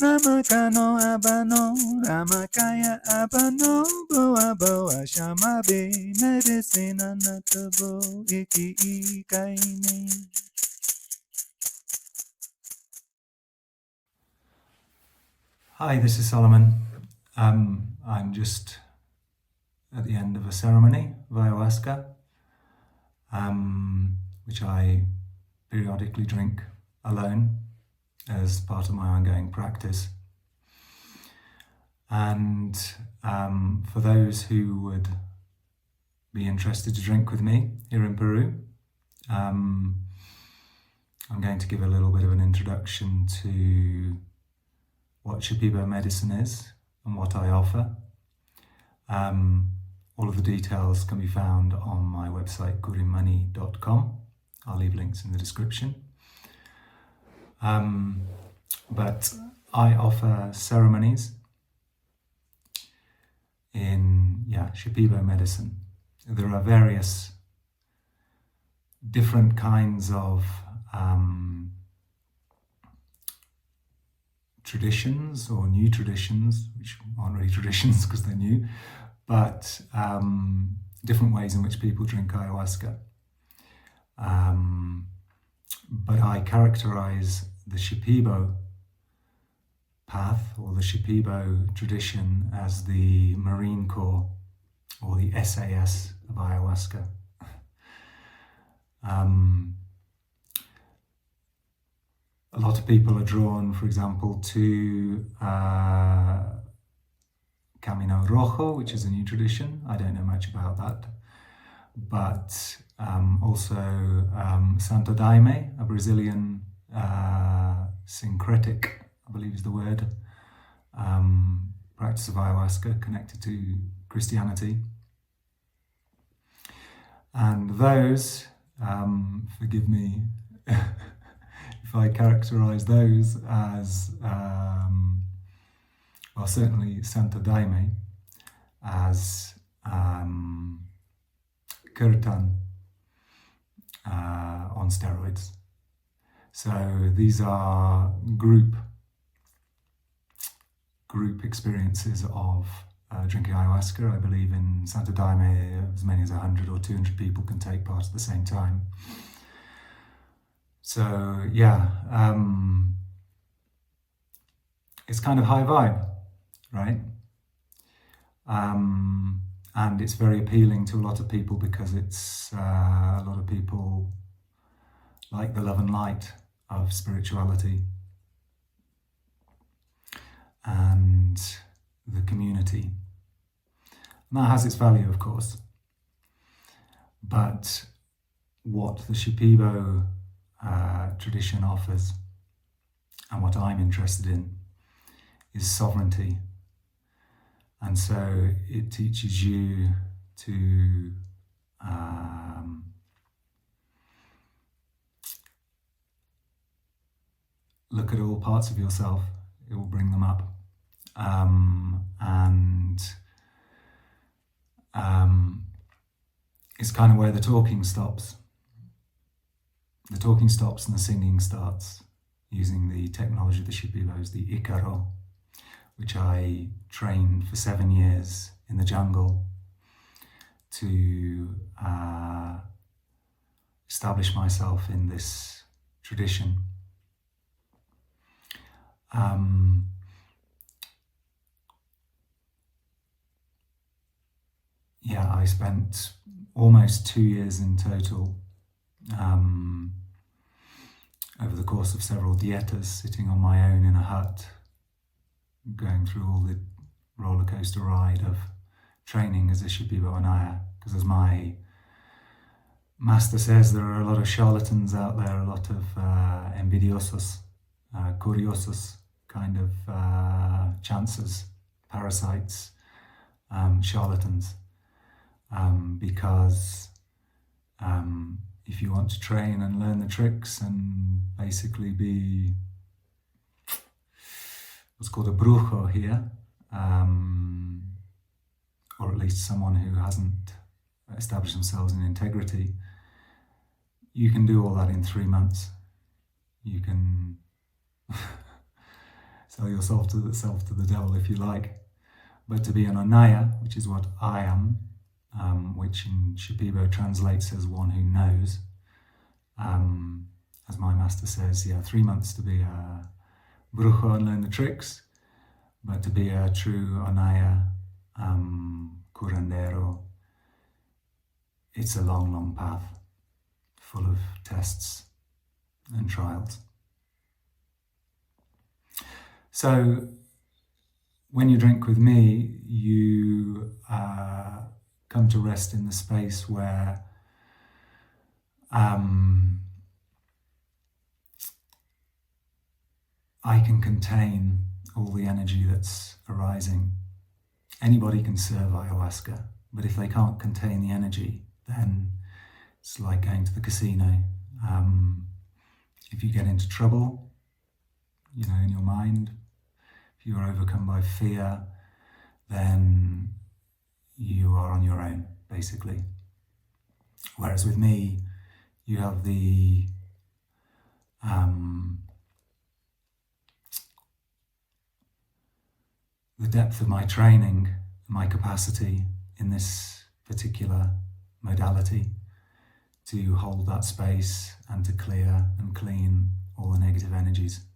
Ramakano abano, Ramakaya abano, boa boa shamabe, medicine anatabo, iki ikaine. Hi, this is Solomon. I'm just at the end of a ceremony of ayahuasca, which I periodically drink alone as part of my ongoing practice. And for those who would be interested to drink with me here in Peru, I'm going to give a little bit of an introduction to what Shipibo medicine is and what I offer. All of the details can be found on my website, gurimani.com. I'll leave links in the description. But I offer ceremonies in Shipibo medicine. There are various different kinds of traditions or new traditions, which aren't really traditions because they're new, but different ways in which people drink ayahuasca. But I characterize the Shipibo path or the Shipibo tradition as the Marine Corps or the SAS of ayahuasca. A lot of people are drawn, for example, to Camino Rojo, which is a new tradition. I don't know much about that. But also Santo Daime, a Brazilian syncretic, I believe is the word, practice of ayahuasca connected to Christianity. And those, forgive me if I characterize those as, well, certainly Santo Daime as kirtan on steroids. So these are group experiences of drinking ayahuasca. I believe in Santo Daime as many as 100 or 200 people can take part at the same time. So it's kind of high vibe, right? And it's very appealing to a lot of people because it's a lot of people like the love and light of spirituality and the community. And that has its value, of course. But what the Shipibo tradition offers and what I'm interested in is sovereignty. And so it teaches you to look at all parts of yourself. It will bring them up. It's kind of where the talking stops. The talking stops and the singing starts using the technology of the Shipibos, the Icaro, which I trained for 7 years in the jungle to establish myself in this tradition. I spent almost 2 years in total over the course of several dietas, sitting on my own in a hut, going through all the roller coaster ride of training as a Shipibo Onanya. Because as my master says, there are a lot of charlatans out there, a lot of envidiosos, curiosos kind of chances, parasites, charlatans. Because if you want to train and learn the tricks and basically be what's called a brujo here, or at least someone who hasn't establish themselves in integrity, you can do all that in 3 months. You can sell yourself to the devil if you like. But to be an Onanya, which is what I am, which in Shipibo translates as one who knows, as my master says, 3 months to be a brujo and learn the tricks, but to be a true Onanya, curandero, it's a long, long path full of tests and trials. So when you drink with me, you come to rest in the space where I can contain all the energy that's arising. Anybody can serve ayahuasca, but if they can't contain the energy, then it's like going to the casino. If you get into trouble, in your mind, if you're overcome by fear, then you are on your own, basically. Whereas with me, you have the depth of my training, my capacity in this particular modality to hold that space and to clear and clean all the negative energies.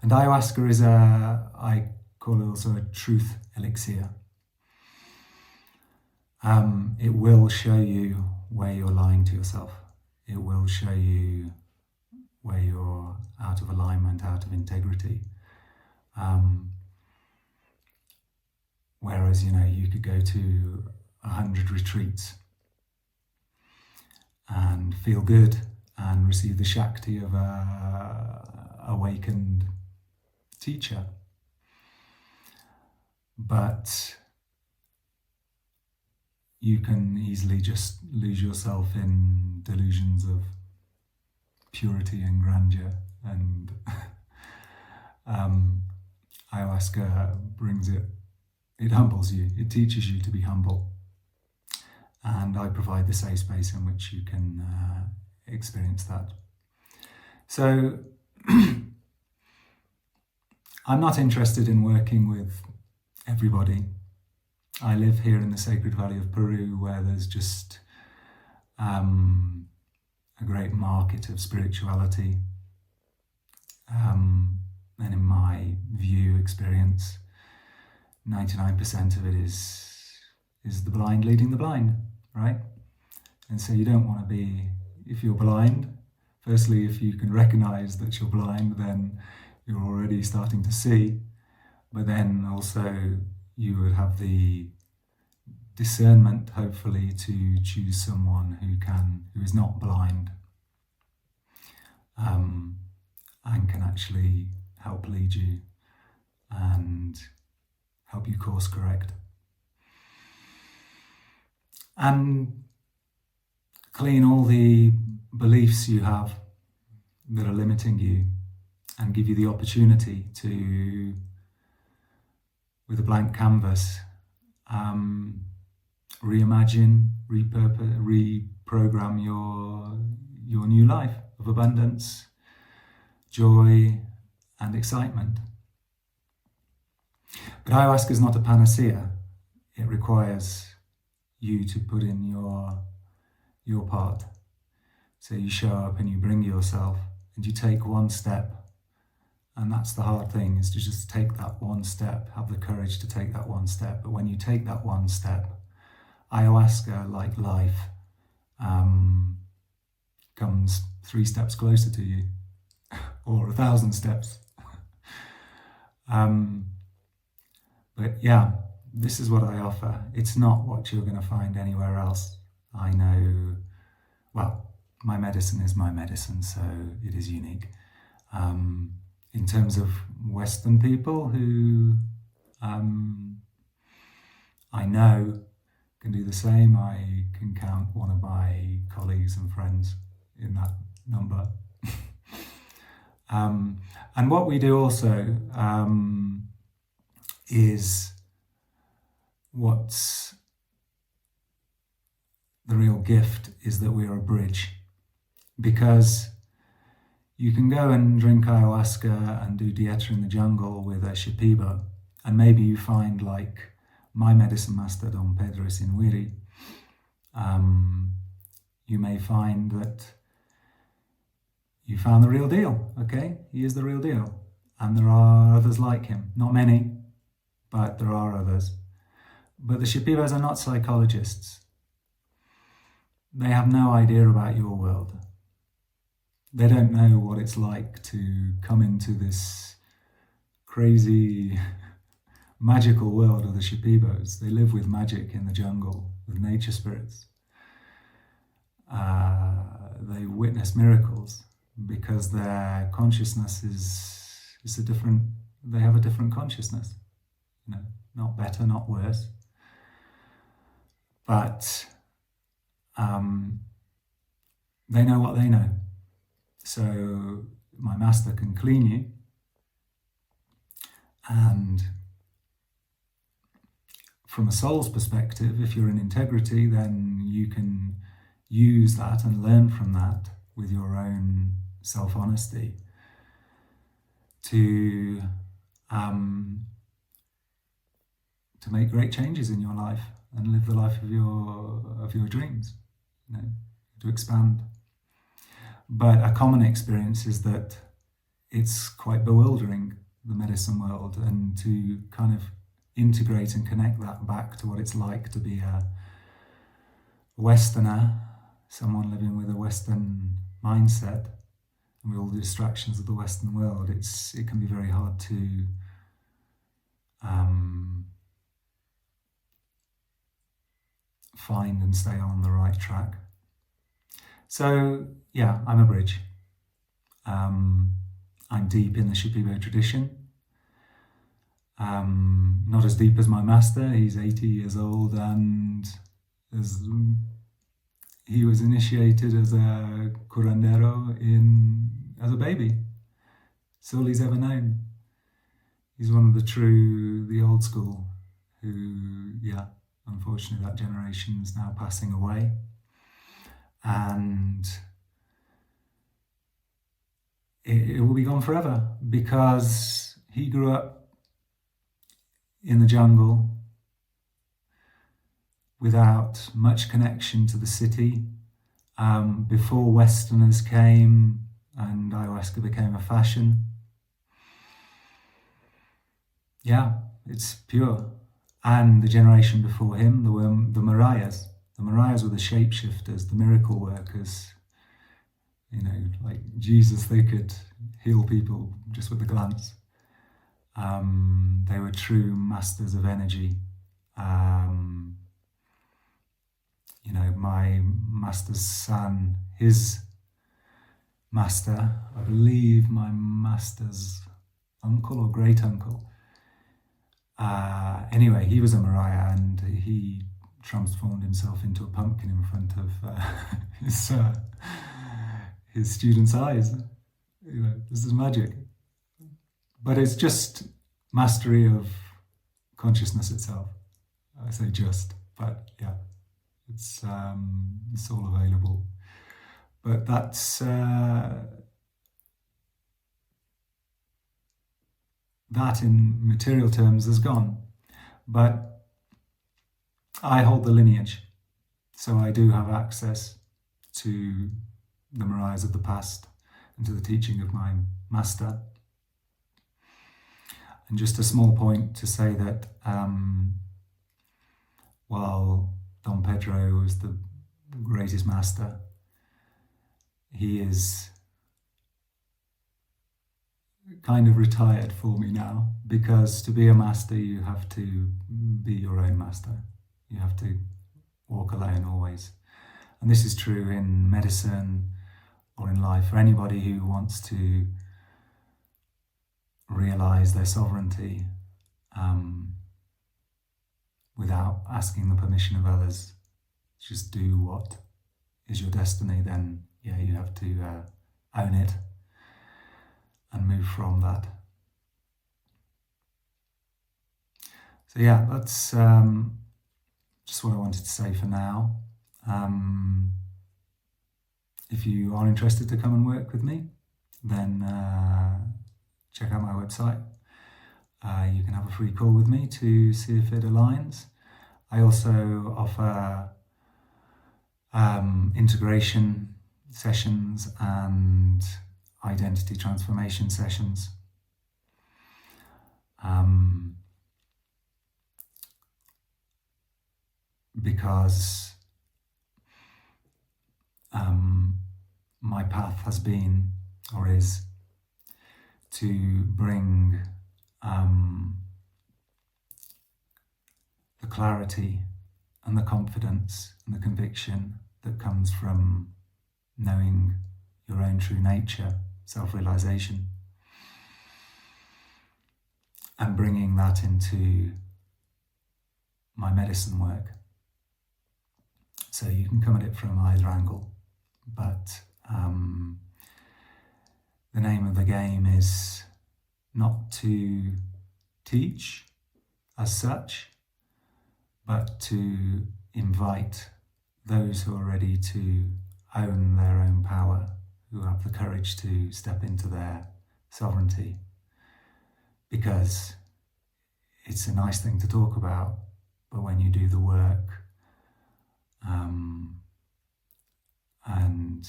And ayahuasca is I call it also a truth elixir. It will show you where you're lying to yourself. It will show you where you're out of alignment, out of integrity. Whereas, you could go to 100 retreats and feel good and receive the Shakti of a awakened teacher. But you can easily just lose yourself in delusions of purity and grandeur, and ayahuasca brings it humbles you, it teaches you to be humble. And I provide the safe space in which you can experience that. So I'm not interested in working with everybody. I live here in the Sacred Valley of Peru, where there's just a great market of spirituality. And in my experience, 99% of it is the blind leading the blind, right? And so you don't want to be, if you're blind, firstly, if you can recognize that you're blind, then you're already starting to see, but then also you would have the discernment, hopefully, to choose someone who is not blind, and can actually help lead you and help you course correct. And clean all the beliefs you have that are limiting you, and give you the opportunity to, with a blank canvas, reimagine, repurpose, reprogram your new life of abundance, joy, and excitement. But ayahuasca is not a panacea. It requires you to put in your part. So you show up and you bring yourself and you take one step. And that's the hard thing, is to just take that one step, have the courage to take that one step. But when you take that one step, ayahuasca, like life, comes 3 steps closer to you, or 1,000 steps. But yeah, this is what I offer. It's not what you're going to find anywhere else. I know, well, my medicine is my medicine, so it is unique. In terms of Western people who I know can do the same, I can count one of my colleagues and friends in that number. And what we do also is what's the real gift is that we are a bridge, because you can go and drink ayahuasca and do dieta in the jungle with a Shipibo, and maybe you find, like my medicine master Don Pedro Sinwiri, you may find that you found the real deal. Okay, he is the real deal, and there are others like him. Not many, but there are others. But the Shipibos are not psychologists. They have no idea about your world. They don't know what it's like to come into this crazy, magical world of the Shipibos. They live with magic in the jungle, with nature spirits. They witness miracles because their consciousness is a different, they have a different consciousness. You know, not better, not worse. But they know what they know. So my master can clean you, and from a soul's perspective, if you're in integrity, then you can use that and learn from that with your own self-honesty to make great changes in your life and live the life of your dreams, you know, to expand. But a common experience is that it's quite bewildering, the medicine world, and to kind of integrate and connect that back to what it's like to be a Westerner, someone living with a Western mindset, and with all the distractions of the Western world. It can be very hard to find and stay on the right track. So yeah, I'm a bridge. I'm deep in the Shipibo tradition. Not as deep as my master. He's 80 years old, and he was initiated as a curandero as a baby. It's all he's ever known. He's one of the old school, who, yeah, unfortunately that generation is now passing away. And it will be gone forever, because he grew up in the jungle without much connection to the city, before Westerners came and ayahuasca became a fashion. Yeah, it's pure. And the generation before him, there were the Mariahs. The Mariahs were the shapeshifters, the miracle workers. You know, like Jesus, they could heal people just with a glance. They were true masters of energy. You know, my master's son, his master, I believe my master's uncle or great uncle. Anyway, he was a Mariah, and he transformed himself into a pumpkin in front of his students' eyes. You know, this is magic. But it's just mastery of consciousness itself. I say just, but yeah, it's all available. But that's that in material terms is gone. But I hold the lineage, so I do have access to the Mariahs of the past and to the teaching of my master. And just a small point to say that while Don Pedro was the greatest master, he is kind of retired for me now, because to be a master you have to be your own master. You have to walk alone always. And this is true in medicine or in life for anybody who wants to realize their sovereignty without asking the permission of others. Just do what is your destiny. Then yeah, you have to own it and move from that. So yeah, that's just what I wanted to say for now. If you are interested to come and work with me, then check out my website. You can have a free call with me to see if it aligns. I also offer integration sessions and identity transformation sessions. Because my path has been, or is, to bring the clarity and the confidence and the conviction that comes from knowing your own true nature, self-realization, and bringing that into my medicine work. So you can come at it from either angle, but the name of the game is not to teach as such, but to invite those who are ready to own their own power, who have the courage to step into their sovereignty. Because it's a nice thing to talk about, but when you do the work and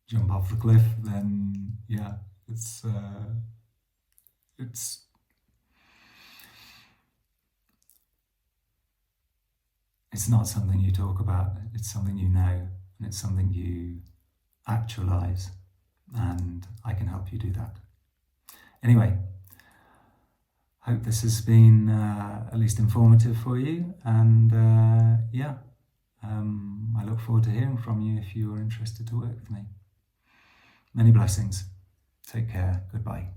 jump off the cliff, then yeah, it's not something you talk about, it's something you know, and it's something you actualize, and I can help you do that. Anyway, hope this has been at least informative for you, and I look forward to hearing from you if you are interested to work with me. Many blessings. Take care. Goodbye.